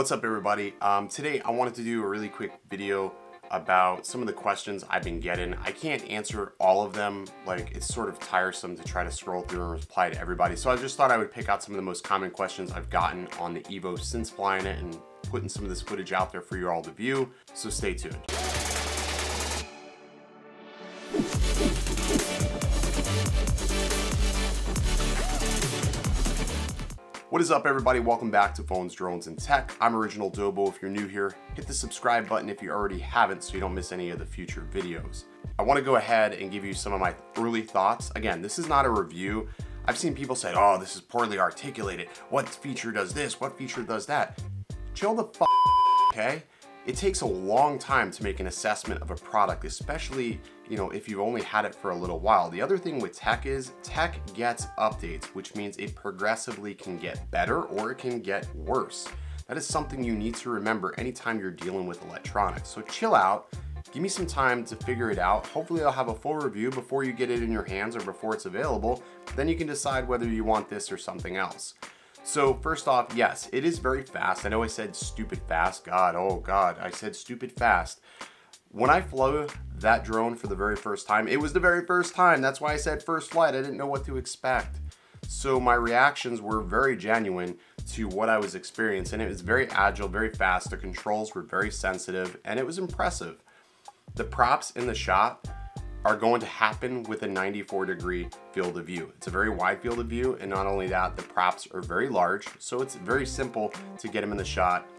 What's up everybody? Today I wanted to do a really quick video about some of the questions I've been getting. I can't answer all of them, like it's sort of tiresome to try to scroll through and reply to everybody. So I just thought I would pick out some of the most common questions I've gotten on the Evo since flying it and putting some of this footage out there for you all to view. So stay tuned. What is up everybody? Welcome back to Phones, Drones, and Tech. I'm Original Dobo. If you're new here, hit the subscribe button if you already haven't so you don't miss any of the future videos. I want to go ahead and give you some of my early thoughts. Again, this is not a review. I've seen people say, oh, this is poorly articulated. What feature does this? What feature does that? Chill the f***, okay? It takes a long time to make an assessment of a product, especially, if you've only had it for a little while. The other thing with tech is tech gets updates, which means it progressively can get better or it can get worse. That is something you need to remember anytime you're dealing with electronics. So chill out, give me some time to figure it out. Hopefully I'll have a full review before you get it in your hands or before it's available. Then you can decide whether you want this or something else. So first off, yes, it is very fast. I know I said stupid fast. Oh God, I said stupid fast. When I flew that drone for the very first time, it was the very first time. That's why I said first flight. I didn't know what to expect. So my reactions were very genuine to what I was experiencing. It was very agile, very fast. The controls were very sensitive and it was impressive. The props in the shot are going to happen with a 94-degree field of view. It's a very wide field of view, and not only that, the props are very large, so it's very simple to get them in the shot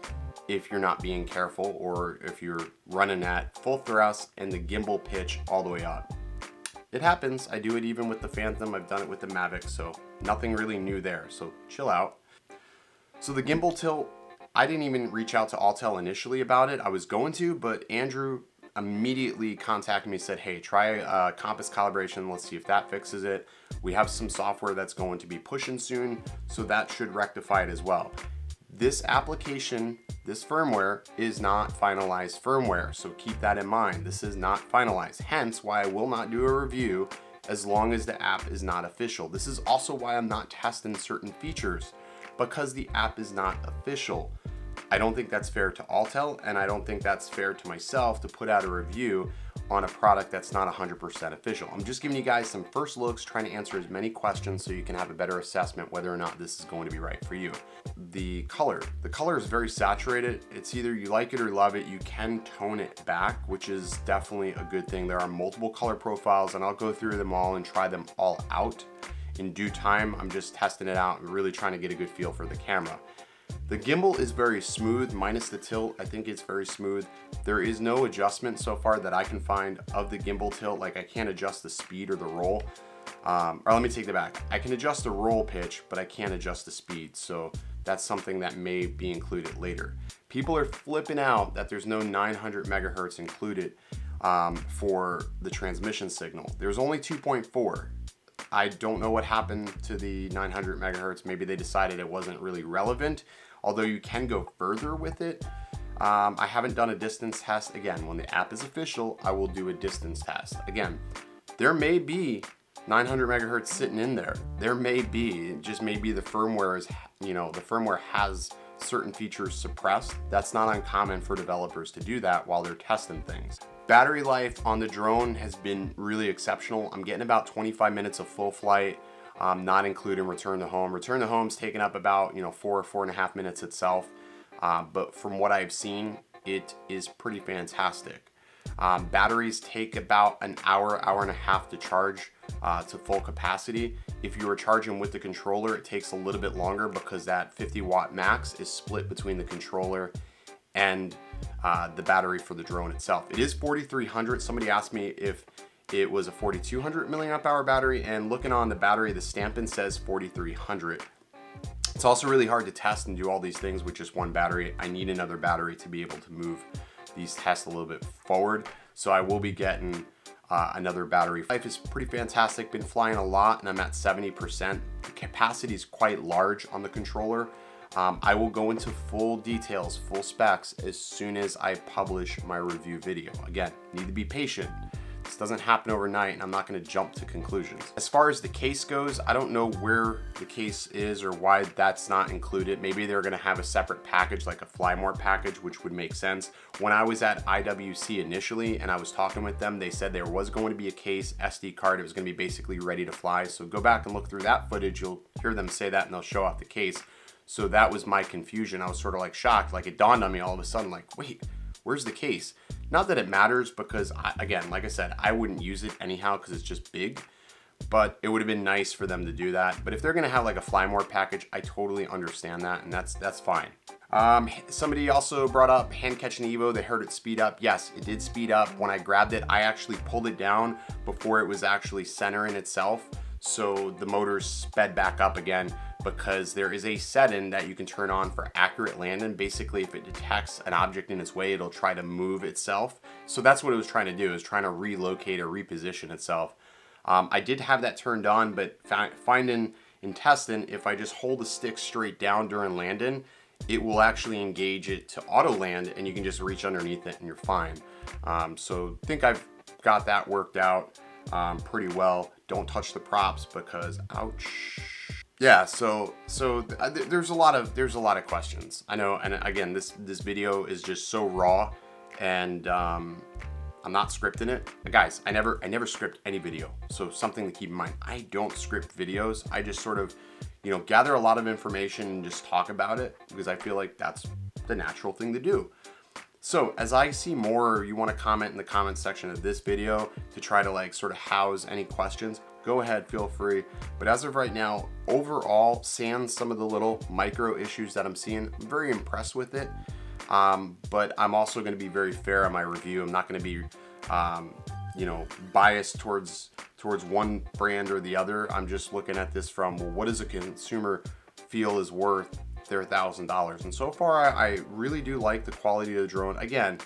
if you're not being careful or if you're running at full thrust and the gimbal pitch all the way up. It happens. I do it even with the Phantom. I've done it with the Mavic, so nothing really new there, so chill out. So the gimbal tilt, I didn't even reach out to Autel initially about it. I was going to, but Andrew immediately contacted me and said, hey, try compass calibration. Let's see if that fixes it. We have some software that's going to be pushing soon, so that should rectify it as well. This application, this firmware is not finalized firmware, so keep that in mind. This is not finalized, hence why I will not do a review as long as the app is not official. This is also why I'm not testing certain features, because the app is not official. I don't think that's fair to Autel, and I don't think that's fair to myself to put out a review on a product that's not 100% official. I'm just giving you guys some first looks, trying to answer as many questions so you can have a better assessment whether or not this is going to be right for you. The color is very saturated. It's either you like it or love it. You can tone it back, which is definitely a good thing. There are multiple color profiles, and I'll go through them all and try them all out in due time. I'm just testing it out and really trying to get a good feel for the camera. The gimbal is very smooth, minus the tilt. I think it's very smooth. There is no adjustment so far that I can find of the gimbal tilt. Like I can't adjust the speed or the roll. Or let me take that back. I can adjust the roll pitch, but I can't adjust the speed. So that's something that may be included later. People are flipping out that there's no 900 megahertz included for the transmission signal. There's only 2.4. I don't know what happened to the 900 megahertz. Maybe they decided it wasn't really relevant, although you can go further with it. I haven't done a distance test. Again, when the app is official, I will do a distance test. Again, there may be 900 megahertz sitting in there. There may be, it just may be the firmware is, the firmware has certain features suppressed. That's not uncommon for developers to do that while they're testing things. Battery life on the drone has been really exceptional. I'm getting about 25 minutes of full flight, not including return to home. Return to home's taken up about 4.5 minutes itself, but from what I've seen, it is pretty fantastic. Batteries take about an hour and a half to charge to full capacity. If you are charging with the controller, it takes a little bit longer because that 50 watt max is split between the controller and the battery for the drone itself. It is 4300. Somebody asked me if it was a 4200 milliamp hour battery, and looking on the battery, the stamping says 4300. It's also really hard to test and do all these things with just one battery. I need another battery to be able to move these tests a little bit forward, so I will be getting another battery. Life is pretty fantastic. Been flying a lot, and I'm at 70%. The capacity is quite large on the controller. I will go into full details, full specs as soon as I publish my review video. Again, need to be patient. This doesn't happen overnight, and I'm not going to jump to conclusions. As far as the case goes, I don't know where the case is or why that's not included. Maybe they're going to have a separate package, like a Flymore package, which would make sense. When I was at IWC initially and I was talking with them, they said there was going to be a case, SD card. It was going to be basically ready to fly. So go back and look through that footage. You'll hear them say that, and they'll show off the case. So that was my confusion. I was sort of like shocked. Like, it dawned on me all of a sudden, like, wait, where's the case? Not that it matters, because again, like I said, I wouldn't use it anyhow because it's just big, but it would have been nice for them to do that. But if they're going to have like a Flymore package, I totally understand that, and that's fine. Somebody also brought up hand catching Evo. They heard it speed up. Yes, it did speed up. When I grabbed it, I actually pulled it down before it was actually centering itself. So the motors sped back up again, because there is a setting that you can turn on for accurate landing. Basically, if it detects an object in its way, it'll try to move itself. So that's what it was trying to do, is trying to relocate or reposition itself. I did have that turned on, but finding in testing, if I just hold the stick straight down during landing, it will actually engage it to auto land, and you can just reach underneath it and you're fine. So I think I've got that worked out pretty well. Don't touch the props because ouch. Yeah, so there's a lot of questions. I know, and again, this video is just so raw, and I'm not scripting it. Guys, I never script any video. So something to keep in mind, I don't script videos. I just sort of, you know, gather a lot of information and just talk about it, because I feel like that's the natural thing to do. So as I see more, or you want to comment in the comment section of this video to try to like sort of house any questions, go ahead, feel free. But as of right now, overall, sans some of the little micro issues that I'm seeing, I'm very impressed with it. But I'm also going to be very fair on my review. I'm not going to be, you know, biased towards one brand or the other. I'm just looking at this from, well, what does a consumer feel is worth their $1,000? And so far, I really do like the quality of the drone. Again,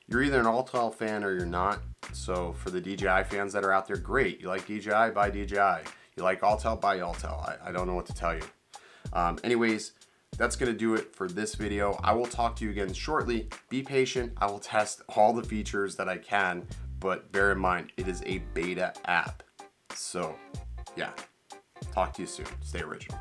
you're either an Autel fan or you're not. So for the DJI fans that are out there, great. You like DJI, buy DJI. You like Autel, buy Autel. I don't know what to tell you. Anyways, that's going to do it for this video. I will talk to you again shortly. Be patient. I will test all the features that I can, but bear in mind, it is a beta app. So yeah, talk to you soon. Stay original.